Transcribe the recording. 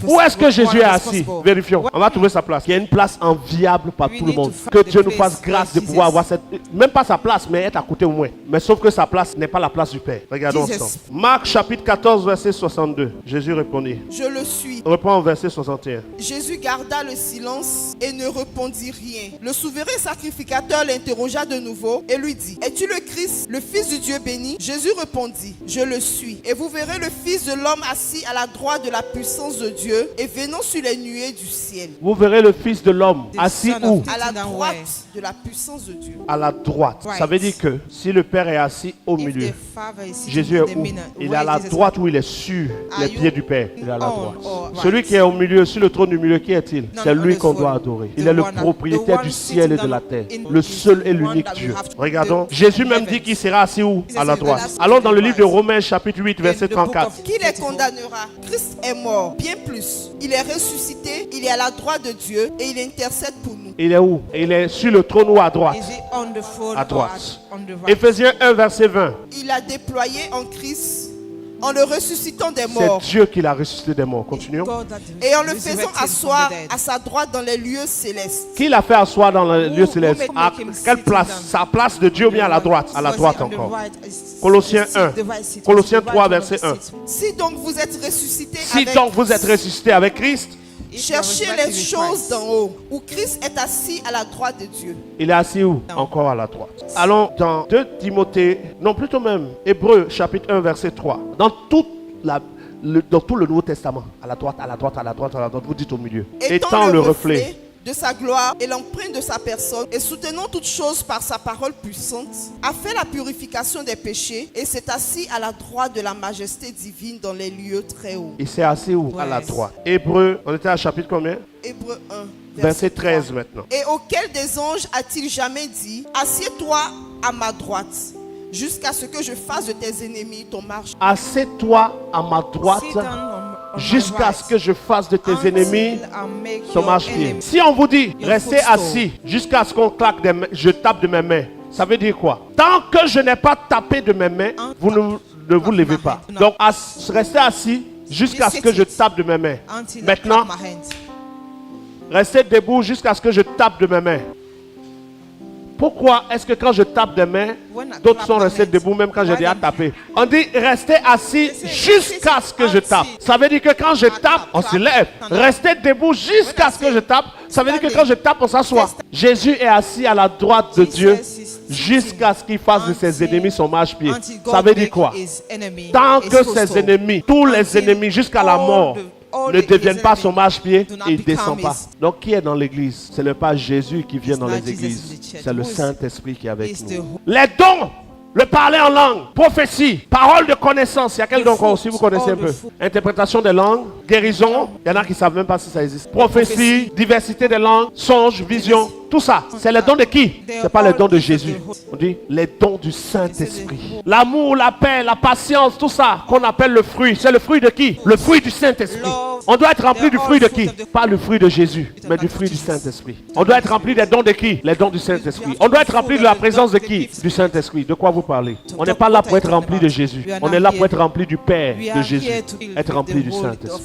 Où est-ce que Jésus est assis? Vérifions. On va trouver sa place. Il y a une place enviable par tout le monde. Que Dieu nous fasse grâce de pouvoir avoir cette... Même pas sa place, mais être à côté au moins. Mais sauf que sa place n'est pas la place du Père. Regardons ensemble. Marc chapitre 14, verset 62. Jésus répondit. Je le suis. On reprend au verset 61. Jésus garda le silence et ne répondit rien. Le souverain sacrificateur l'interrogea de nouveau et lui dit: Es-tu le Christ, le Fils du Dieu béni? Jésus répondit: Je le suis. Et vous verrez le Fils de l'homme assis à la droite de la puissance de Dieu et venant sur les nuées du ciel. Vous verrez le Fils de l'homme assis où? À la droite de la puissance de Dieu. À la droite. Ça veut dire que si le Père est assis au milieu, Jésus est où? Il est à la droite où il est sur les pieds du Père. Il est à la droite. Celui qui est au milieu, sur le trône du milieu, qui est-il? C'est lui qu'on doit adorer. Il est le propriétaire du ciel et de la terre. Le seul et l'unique Dieu. Regardons. Jésus même dit qu'il sera assis où? À la droite. Allons dans le livre de Romains chapitre 8 verset 34. Qui les condamnera? Christ est mort. Bien plus. Il est ressuscité. Il est à la droite de Dieu et il intercède pour nous. Il est où? Il est sur le trône ou à droite? À droite. Éphésiens 1 verset 20. Il a déployé en Christ en le ressuscitant des morts. C'est Dieu qui l'a ressuscité des morts. Continuons. Et en le faisant asseoir à sa droite dans les lieux célestes. Qui l'a fait asseoir dans les lieux célestes? À quelle place? Sa place de Dieu ou bien à la droite? À la droite encore. Colossiens 1. Colossiens 3 verset 1. Si donc vous êtes ressuscité avec Christ, cherchez les choses d'en haut, où Christ est assis à la droite de Dieu. Il est assis où? Encore à la droite. Allons dans 2 Timothée, non plutôt même, Hébreux chapitre 1 verset 3. Dans tout le Nouveau Testament, à la droite, à la droite, à la droite, à la droite, vous dites au milieu. Étant le reflet de sa gloire et l'empreinte de sa personne, et soutenant toutes choses par sa parole puissante, a fait la purification des péchés et s'est assis à la droite de la majesté divine dans les lieux très hauts. Il s'est assis où? À la droite. Hébreux, on était à chapitre combien? Hébreux 1. Verset 13 maintenant. Et auquel des anges a-t-il jamais dit: Assieds-toi à ma droite, jusqu'à ce que je fasse de tes ennemis ton marche? Assieds-toi à ma droite, jusqu'à ce que je fasse de tes ennemis ton marche-pied. Si on vous dit restez assis jusqu'à ce qu'on claque des mains, je tape de mes mains, ça veut dire quoi? Tant que je n'ai pas tapé de mes mains, vous ne vous levez pas. Donc restez assis jusqu'à ce que je tape de mes mains. Maintenant, restez debout jusqu'à ce que je tape de mes mains. Pourquoi est-ce que quand je tape des mains, d'autres sont restés debout même quand j'ai déjà tapé? On dit restez assis jusqu'à ce que je tape. Ça veut dire que quand je tape, on se lève. Restez debout jusqu'à ce que je tape. Ça veut dire que quand je tape, on s'assoit. Jésus est assis à la droite de Dieu jusqu'à ce qu'il fasse de ses ennemis son marche-pied. Ça veut dire quoi? Tant que ses ennemis, tous les ennemis jusqu'à la mort, ne deviennent pas son marche-pied, il ne descend pas. Donc qui est dans l'église? Ce n'est pas Jésus qui vient dans les églises, c'est le Saint-Esprit qui est avec nous. Les dons, le parler en langue, prophétie, parole de connaissance. Il y a quel don aussi vous connaissez un peu? Interprétation des langues, guérison. Il y en a qui ne savent même pas si ça existe. Prophétie, diversité des langues, songe, vision. Tout ça, c'est les dons de qui? Ce n'est pas les dons de Jésus. On dit les dons du Saint-Esprit. L'amour, la paix, la patience, tout ça qu'on appelle le fruit. C'est le fruit de qui? Le fruit du Saint-Esprit. On doit être rempli du fruit de qui? Pas le fruit de Jésus, mais du fruit du Saint-Esprit. On doit être rempli des dons de qui? Les dons du Saint-Esprit. On doit être rempli de la présence de qui? Du Saint-Esprit. De quoi vous parlez? On n'est pas là pour être rempli de Jésus. On est là pour être rempli du Père de Jésus. Être rempli du Saint-Esprit.